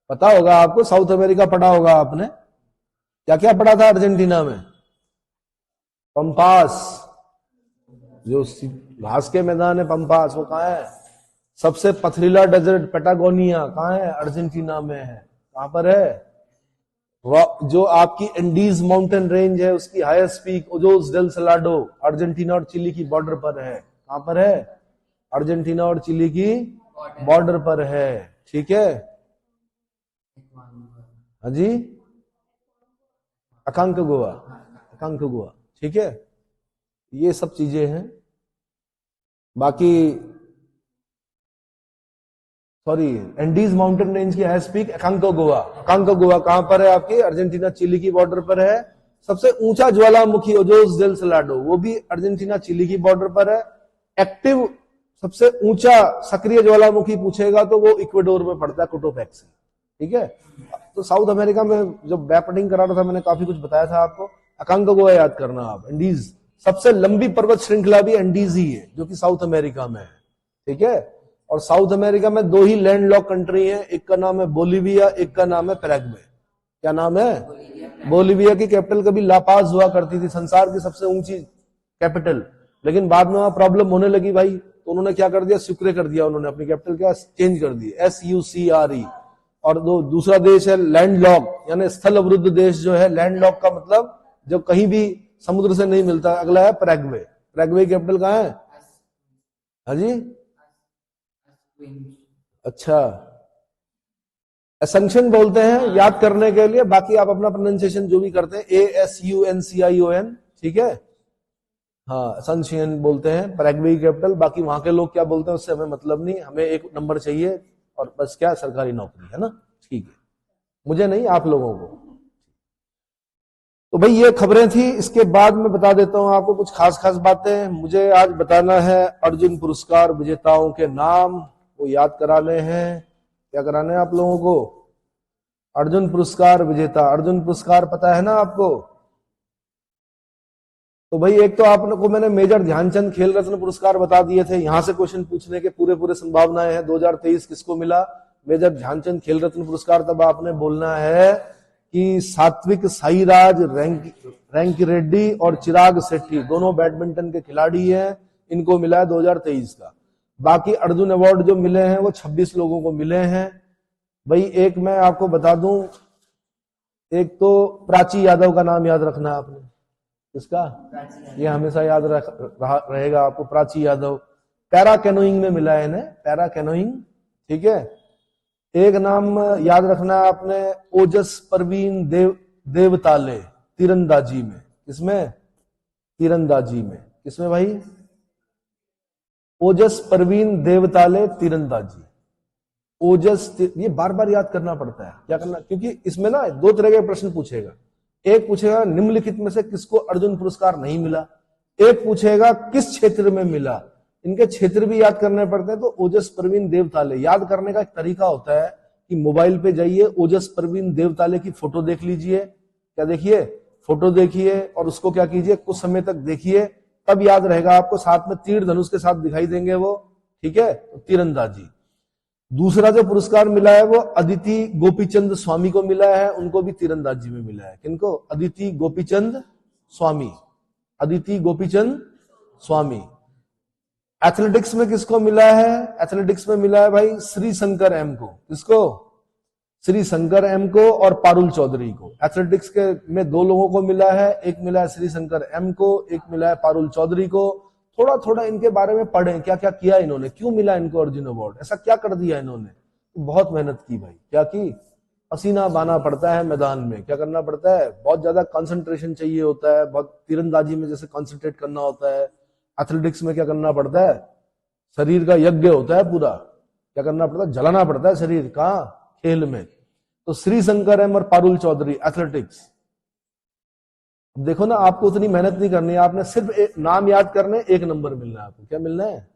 पता होगा आपको, साउथ अमेरिका पढ़ा होगा आपने। क्या क्या पढ़ा था अर्जेंटीना में? पंपास, जो घास के मैदान है पंपास, वो कहां है? सबसे पथरीला डेजर्ट पेटागोनिया कहां है? अर्जेंटीना में है। कहां पर है? जो आपकी एंडीज माउंटेन रेंज है उसकी highest peak Ojos del Salado Argentina और चिली की बॉर्डर पर है। कहां पर है? अर्जेंटीना और चिली की बॉर्डर पर है, ठीक है। हाँ जी, अकांकगुआ, अकांकगुआ, ठीक है। ये सब चीजें हैं। बाकी सॉरी, एंडीज माउंटेन रेंज की हाईएस्ट पीक अकांकगुआ। अकांकगुआ कहां पर है? आपकी अर्जेंटीना चिली की बॉर्डर पर है। सबसे ऊंचा ज्वालामुखी ओजोस डेल सलाडो, वो भी अर्जेंटीना चिली की बॉर्डर पर है। एक्टिव सबसे ऊंचा सक्रिय ज्वालामुखी पूछेगा तो वो इक्वेडोर में पड़ता है, कोटोपैक्सी, ठीक है। तो साउथ अमेरिका में जब बैपटिंग करा रहा था मैंने काफी कुछ बताया था आपको। अकांकगुआ याद करना आप। एंडीज सबसे लंबी पर्वत श्रृंखला भी एंडीज ही है, जो कि साउथ अमेरिका में है, ठीक है। और साउथ अमेरिका में दो ही लैंडलॉक कंट्री है, एक का नाम है बोलीविया, एक का नाम है पैराग्वे। क्या नाम है? बोलीविया की कैपिटल कभी लापाज हुआ करती थी, संसार की सबसे ऊंची कैपिटल, लेकिन बाद में वहां प्रॉब्लम होने लगी भाई, तो उन्होंने क्या कर दिया? सुक्रे कर दिया उन्होंने, अपनी कैपिटल क्या चेंज कर दी, SUCRE। और दूसरा देश है लैंडलॉक, यानी स्थल अवरुद्ध देश जो है। लैंडलॉक का मतलब जो कहीं भी समुद्र से नहीं मिलता। अगला है पैराग्वे। पैराग्वे की कैपिटल कहां है? हाँ जी, अच्छा, असंक्शन बोलते हैं याद करने के लिए, बाकी आप अपना प्रोनाउंसिएशन जो भी करते हैं ASUNCION, ठीक है। हाँ, असंक्शन बोलते हैं पैराग्वे की कैपिटल। बाकी वहां के लोग क्या बोलते हैं उससे हमें मतलब नहीं, हमें एक नंबर चाहिए और बस क्या, सरकारी नौकरी, है ना, ठीक है। मुझे नहीं, आप लोगों को। तो भाई ये खबरें थी। इसके बाद मैं बता देता हूं आपको कुछ खास खास बातें। मुझे आज बताना है अर्जुन पुरस्कार विजेताओं के नाम, वो याद कराने हैं। क्या कराने हैं आप लोगों को? अर्जुन पुरस्कार विजेता। अर्जुन पुरस्कार पता है ना आपको? तो भाई एक तो आप को मैंने मेजर ध्यानचंद खेल रत्न पुरस्कार बता दिए थे, यहां से क्वेश्चन पूछने के पूरे संभावनाएं हैं। 2023 किसको मिला मेजर ध्यानचंद खेल रत्न पुरस्कार? तब आपने बोलना है कि सात्विक साईराज रैंकी रेड्डी और चिराग शेट्टी दोनों बैडमिंटन के खिलाड़ी हैं, इनको मिला है 2023 का। बाकी अर्जुन अवार्ड जो मिले हैं वो 26 लोगों को मिले हैं। भाई एक मैं आपको बता दूं, एक तो प्राची यादव का नाम याद रखना आपने। किसका? ये हमेशा याद रहेगा आपको, प्राची यादव। पैरा कैनोइंग में मिला है इन्हें, पैरा कैनोइंग, ठीक है। एक नाम याद रखना है आपने, ओजस परवीन देवताले, तीरंदाजी में। किसमें? तीरंदाजी में। किसमें भाई? ओजस परवीन देवताले तीरंदाजी। ओजस, ये बार बार याद करना पड़ता है। क्या करना? क्योंकि इसमें ना दो तरह के प्रश्न पूछेगा। एक पूछेगा निम्नलिखित में से किसको अर्जुन पुरस्कार नहीं मिला, एक पूछेगा किस क्षेत्र में मिला। इनके क्षेत्र भी याद करने पड़ते हैं। तो ओजस परवीन देवताले याद करने का एक तरीका होता है कि मोबाइल पे जाइए, ओजस परवीन देवताले की फोटो देख लीजिए। क्या देखिए? फोटो देखिए और उसको क्या कीजिए, कुछ समय तक देखिए, तब याद रहेगा आपको। साथ में तीर धनुष के साथ दिखाई देंगे वो, ठीक है। तो तीरंदाजी। दूसरा जो पुरस्कार मिला है वो अदिति गोपीचंद स्वामी को मिला है, उनको भी तीरंदाजी में मिला है। किनको? अदिति गोपीचंद स्वामी। अदिति गोपीचंद स्वामी। एथलेटिक्स में किसको मिला है? एथलेटिक्स में मिला है भाई श्री शंकर एम को। किसको? श्री शंकर एम को और पारुल चौधरी को। एथलेटिक्स के में दो लोगों को मिला है, एक मिला है श्री शंकर एम को, एक मिला है पारुल चौधरी को। थोड़ा थोड़ा इनके बारे में पढ़ें, क्या क्या किया इन्होंने, क्यों मिला इनको अर्जुन अवार्ड, ऐसा क्या कर दिया इन्होंने। बहुत मेहनत की भाई, क्या की, पसीना बहाना पड़ता है मैदान में, क्या करना पड़ता है, बहुत ज्यादा कंसंट्रेशन चाहिए होता है, बहुत तीरंदाजी में जैसे कंसंट्रेट करना होता है, एथलेटिक्स में क्या करना पड़ता है, शरीर का यज्ञ होता है पूरा, क्या करना पड़ता है, जलाना पड़ता है शरीर, कहां, खेल में। तो श्री शंकर एम और पारुल चौधरी एथलेटिक्स। देखो ना, आपको उतनी मेहनत नहीं करनी है, आपने सिर्फ नाम याद करने, 1 नंबर मिलना है आपको। क्या मिलना है?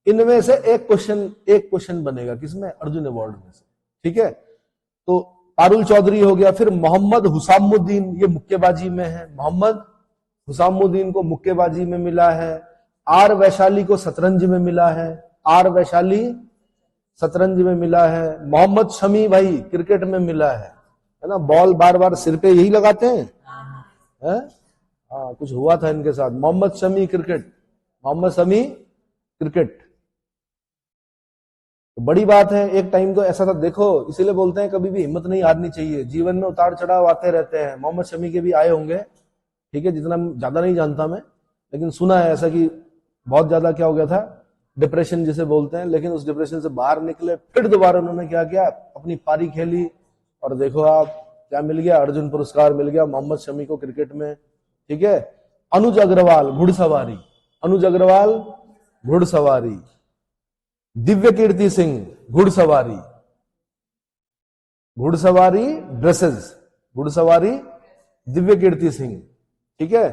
इनमें से एक क्वेश्चन बनेगा, किसमें, अर्जुन अवार्ड में से। ठीक है, तो पारुल चौधरी हो गया। फिर मोहम्मद हुसामुद्दीन, ये मुक्केबाजी में है, मोहम्मद हुसामुद्दीन को मुक्केबाजी में मिला है। आर वैशाली को शतरंज में मिला है, आर वैशाली शतरंज में मिला है। मोहम्मद शमी भाई क्रिकेट में मिला है ना, बॉल बार बार सिर पे यही लगाते हैं, हाँ कुछ हुआ था इनके साथ। मोहम्मद शमी क्रिकेट, मोहम्मद शमी क्रिकेट, तो बड़ी बात है। एक टाइम तो ऐसा था, देखो इसीलिए बोलते हैं कभी भी हिम्मत नहीं हारनी चाहिए, जीवन में उतार चढ़ाव आते रहते हैं। मोहम्मद शमी के भी आए होंगे, ठीक है, जितना ज्यादा नहीं जानता मैं, लेकिन सुना है ऐसा कि बहुत ज्यादा क्या हो गया था, डिप्रेशन जिसे बोलते हैं, लेकिन उस डिप्रेशन से बाहर निकले, फिर दोबारा उन्होंने क्या किया, अपनी पारी खेली, और देखो आप क्या मिल गया, अर्जुन पुरस्कार मिल गया मोहम्मद शमी को क्रिकेट में। ठीक है, अनुज अग्रवाल घुड़सवारी, अनुज अग्रवाल घुड़सवारी। दिव्य कीर्ति सिंह घुड़सवारी, घुड़सवारी ड्रेसेस, घुड़सवारी दिव्य कीर्ति सिंह। ठीक है,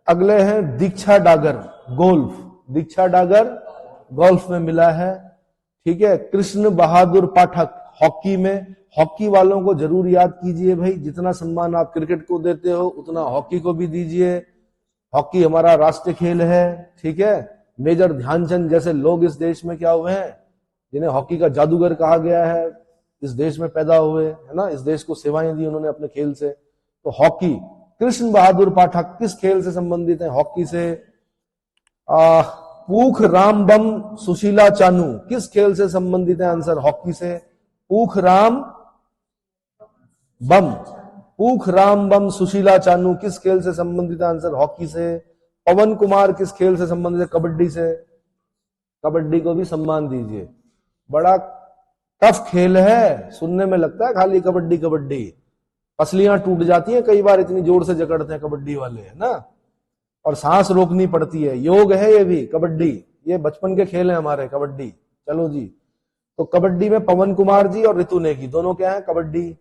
अगले हैं दीक्षा डागर गोल्फ, दीक्षा डागर गोल्फ में मिला है। ठीक है, कृष्ण बहादुर पाठक हॉकी में, हॉकी वालों को जरूर याद कीजिए भाई, जितना सम्मान आप क्रिकेट को देते हो उतना हॉकी को भी दीजिए। हॉकी हमारा राष्ट्रीय खेल है। ठीक है, मेजर ध्यानचंद जैसे लोग इस देश में क्या हुए हैं, जिन्हें हॉकी का जादूगर कहा गया है, इस देश में पैदा हुए, है ना, इस देश को सेवाएं दी उन्होंने अपने खेल से। तो हॉकी, कृष्ण बहादुर पाठक किस खेल से संबंधित है, हॉकी से। पूख राम बम सुशीला चानू किस खेल से संबंधित है, आंसर हॉकी से। पूख राम बम, पूख राम बम सुशीला चानू किस खेल से संबंधित है, आंसर हॉकी से। पवन कुमार किस खेल से संबंधित है, कबड्डी से। कबड्डी को भी सम्मान दीजिए, बड़ा टफ खेल है, सुनने में लगता है खाली कबड्डी कबड्डी, पसलियां टूट जाती हैं कई बार, इतनी जोर से जकड़ते हैं कबड्डी वाले, है ना, और सांस रोकनी पड़ती है। योग है ये भी, कबड्डी, ये बचपन के खेल है हमारे, कबड्डी। चलो जी, तो कबड्डी में पवन कुमार जी और ऋतु नेगी दोनों क्या है, कबड्डी।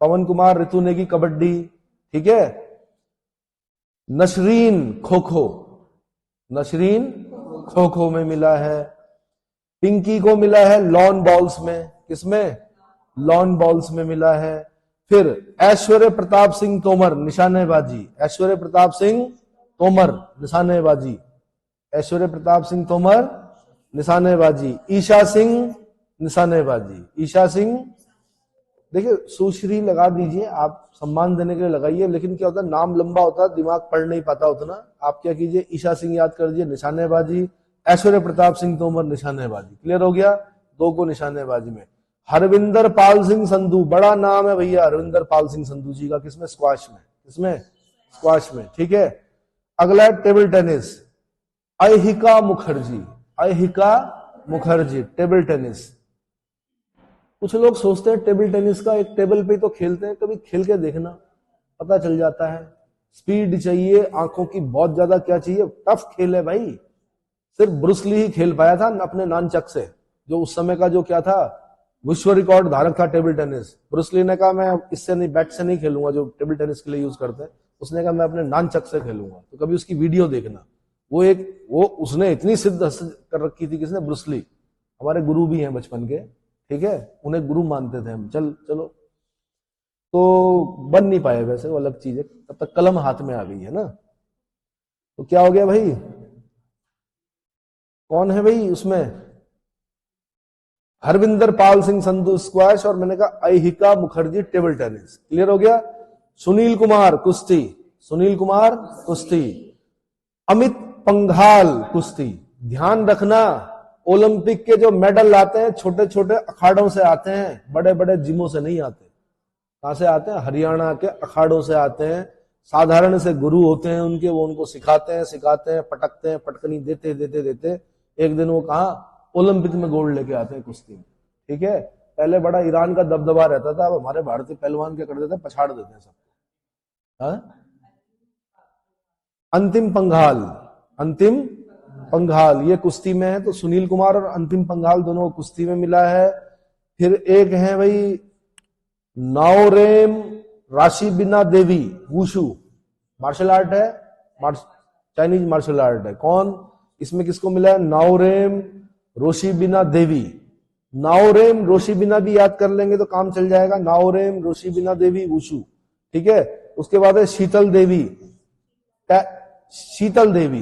पवन कुमार, ऋतु नेगी कबड्डी। ठीक है, नशरीन खो खो, नशरीन खो खो में मिला है। पिंकी को मिला है लॉन बॉल्स में, किसमें, लॉन बॉल्स में मिला है। फिर ऐश्वर्य प्रताप सिंह तोमर निशानेबाजी, ऐश्वर्य प्रताप सिंह तोमर निशानेबाजी, ऐश्वर्य प्रताप सिंह तोमर निशानेबाजी। ईशा सिंह निशानेबाजी, ईशा सिंह, देखिए सुश्री लगा दीजिए आप, सम्मान देने के लिए लगाइए, लेकिन क्या होता है नाम लंबा होता है, दिमाग पढ़ नहीं पाता उतना। आप क्या कीजिए, ईशा सिंह याद कर दीजिए निशानेबाजी, ऐश्वर्य प्रताप सिंह तोमर निशानेबाजी। क्लियर हो गया, 2 को निशानेबाजी में। हरविंदर पाल सिंह संधू, बड़ा नाम है भैया हरविंदर पाल सिंह संधू जी का, किसमें, स्क्वाश में, किसमें, स्क्वाश में। ठीक है, अगला table tennis, Ahika Mukherjee, Ahika Mukherjee table tennis. कुछ लोग सोचते हैं टेबल टेनिस का एक टेबल पे तो खेलते हैं, कभी खेल के देखना, पता चल जाता है। स्पीड चाहिए, आंखों की बहुत ज्यादा क्या चाहिए, टफ खेल है भाई। सिर्फ ब्रूस ली ही खेल पाया था अपने नानचक से, जो उस समय का जो क्या था, विश्व रिकॉर्ड धारक था टेबल टेनिस। ब्रूस ली ने कहा मैं इससे नहीं, बैट से नहीं खेलूंगा जो टेबल टेनिस के लिए यूज करते हैं, उसने कहा मैं अपने नानचक से खेलूंगा। तो कभी उसकी वीडियो देखना, वो उसने इतनी सिद्ध कर रखी थी, किसने, ब्रूस ली। हमारे गुरु भी हैं बचपन के, ठीक है, उन्हें गुरु मानते थे हम। चलो तो बन नहीं पाए वैसे, वो अलग चीज है, तब तक कलम हाथ में आ गई है ना। तो क्या हो गया भाई, कौन है भाई उसमें, हरविंदर पाल सिंह संधू स्क्वैश, और मैंने कहा Ahika Mukherjee table tennis. Clear हो गया। सुनील कुमार कुश्ती, सुनील कुमार कुश्ती। अमित पंघाल कुश्ती। ध्यान रखना, ओलंपिक के जो मेडल आते हैं छोटे छोटे अखाड़ों से आते हैं, बड़े बड़े जिमों से नहीं आते। कहां से आते हैं? हरियाणा के अखाड़ों से आते हैं। साधारण से गुरु होते हैं उनके, वो उनको सिखाते हैं, पटकते हैं, पटकनी देते देते देते एक दिन वो कहा ओलंपिक में गोल्ड लेके आते हैं कुश्ती में। ठीक है, पहले बड़ा ईरान का दबदबा रहता था, अब हमारे भारतीय पहलवान क्या कर देते हैं, पछाड़ देते हैं सबको। अंतिम पंघाल, अंतिम पंघाल ये कुश्ती में है, तो सुनील कुमार और अंतिम पंघाल दोनों कुश्ती में मिला है। फिर एक है भाई नाओरेम राशिबिना देवी, वुशु मार्शल आर्ट है, चाइनीज मार्शल आर्ट है। कौन इसमें किसको मिला है? नाओरेम रोशिबिना देवी। नाओरेम रोशिबिना भी याद कर लेंगे तो काम चल जाएगा। नाओरेम रोशिबिना देवी वुशु। ठीक है, उसके बाद है शीतल देवी, शीतल देवी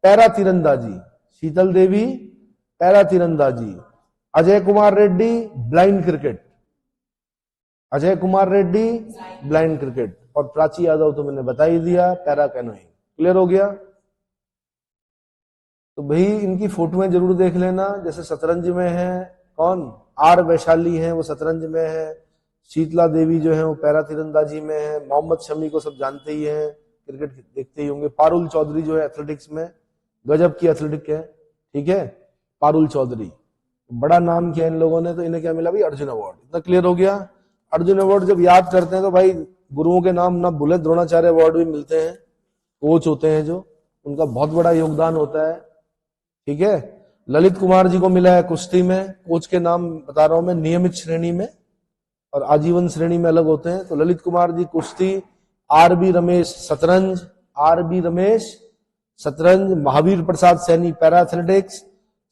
पैरा तीरंदाजी, शीतल देवी पैरा तीरंदाजी। Ajay Kumar Reddy blind cricket, Ajay Kumar Reddy blind cricket. और प्राची यादव तो मैंने बता ही दिया, पैरा कैनोइंग। क्लियर हो गया? तो भाई इनकी फोटोएं जरूर देख लेना। जैसे शतरंज में है कौन, आर वैशाली है, वो शतरंज में है। शीतला देवी जो है वो पैरा तीरंदाजी में है। मोहम्मद शमी को सब जानते ही हैं, क्रिकेट देखते ही होंगे। पारुल चौधरी जो है एथलेटिक्स में गजब की एथलेटिक है। ठीक है, पारुल चौधरी बड़ा नाम किया इन लोगों ने, तो इन्हें क्या मिला भाई? अर्जुन अवार्ड। इतना क्लियर हो गया? अर्जुन अवार्ड जब याद करते हैं तो भाई गुरुओं के नाम ना भूले। द्रोणाचार्य अवार्ड भी मिलते हैं, कोच होते हैं जो, उनका बहुत बड़ा योगदान होता है। ठीक है, ललित कुमार जी को मिला है कुश्ती में, कोच के नाम बता रहा हूं मैं, नियमित श्रेणी में और आजीवन श्रेणी में अलग होते हैं। तो ललित कुमार जी कुश्ती, आरबी रमेश शतरंज, आरबी रमेश शतरंज, Mahavir Prasad Saini para athletics,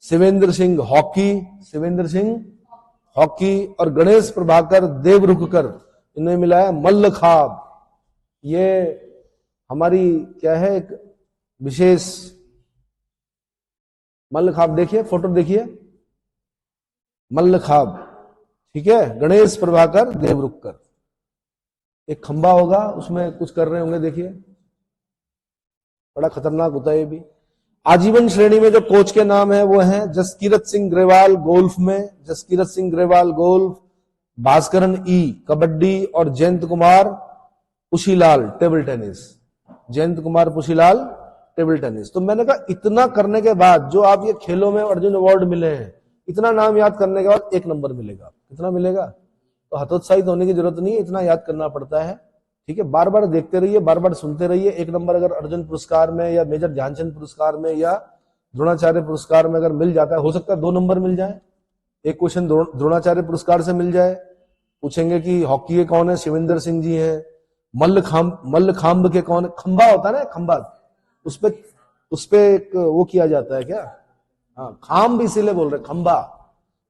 Shivendra Singh hockey, Shivendra Singh hockey, और गणेश प्रभाकर देवरुखकर इन्हें मिला है मल्लखाब। ये हमारी क्या है, एक विशेष मल्लखाब। देखिए फोटो देखिए, मल्लखाब। ठीक है, गणेश प्रभाकर देवरुखकर। एक खंबा होगा उसमें कुछ कर रहे होंगे, देखिए बड़ा खतरनाक होता है ये भी। आजीवन श्रेणी में जो कोच के नाम है वो हैं जसकीरत सिंह ग्रेवाल गोल्फ में, जसकीरत सिंह ग्रेवाल गोल्फ, भास्करन ई कबड्डी, और Jayant Kumar Pushilal table tennis, Jayant Kumar Pushilal table tennis. तो मैंने कहा इतना करने के बाद जो आप ये खेलों में अर्जुन अवार्ड मिले हैं, इतना नाम याद करने के बाद 1 नंबर मिलेगा। कितना मिलेगा? तो हतोत्साहित होने की जरूरत नहीं है, इतना याद करना पड़ता है। ठीक है, बार बार देखते रहिए, बार बार सुनते रहिए। 1 नंबर अगर अर्जुन पुरस्कार में या मेजर ध्यानचंद पुरस्कार में या द्रोणाचार्य पुरस्कार में अगर मिल जाता है, हो सकता है 2 नंबर मिल जाए। एक क्वेश्चन द्रोणाचार्य पुरस्कार से मिल जाए, पूछेंगे कि हॉकी के कौन है, शिवेंद्र सिंह जी हैं। मल्लखांब के कौन है? खंबा होता है ना, खंबा, उस पे एक वो किया जाता है क्या? हाँ, खाम भी इसीलिए बोल रहे, खंबा,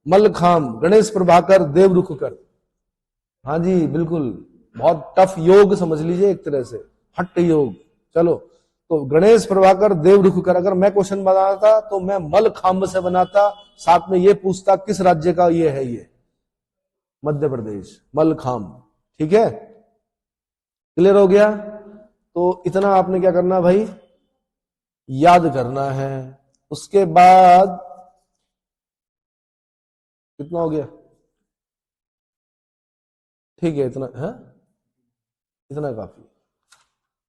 मल्लखांब, गणेश प्रभाकर देवरुखकर। हाँ जी बिल्कुल, बहुत टफ योग समझ लीजिए एक तरह से, हट्ट योग। चलो, तो गणेश प्रभाकर देवरुखकर, अगर मैं क्वेश्चन बनाता तो मैं मल्लखांब से बनाता, साथ में ये पूछता किस राज्य का ये है, ये मध्य प्रदेश, मल्लखांब। ठीक है, क्लियर हो गया? तो इतना आपने क्या करना भाई, याद करना है। उसके बाद कितना हो गया? ठीक है, इतना है, इतना काफी।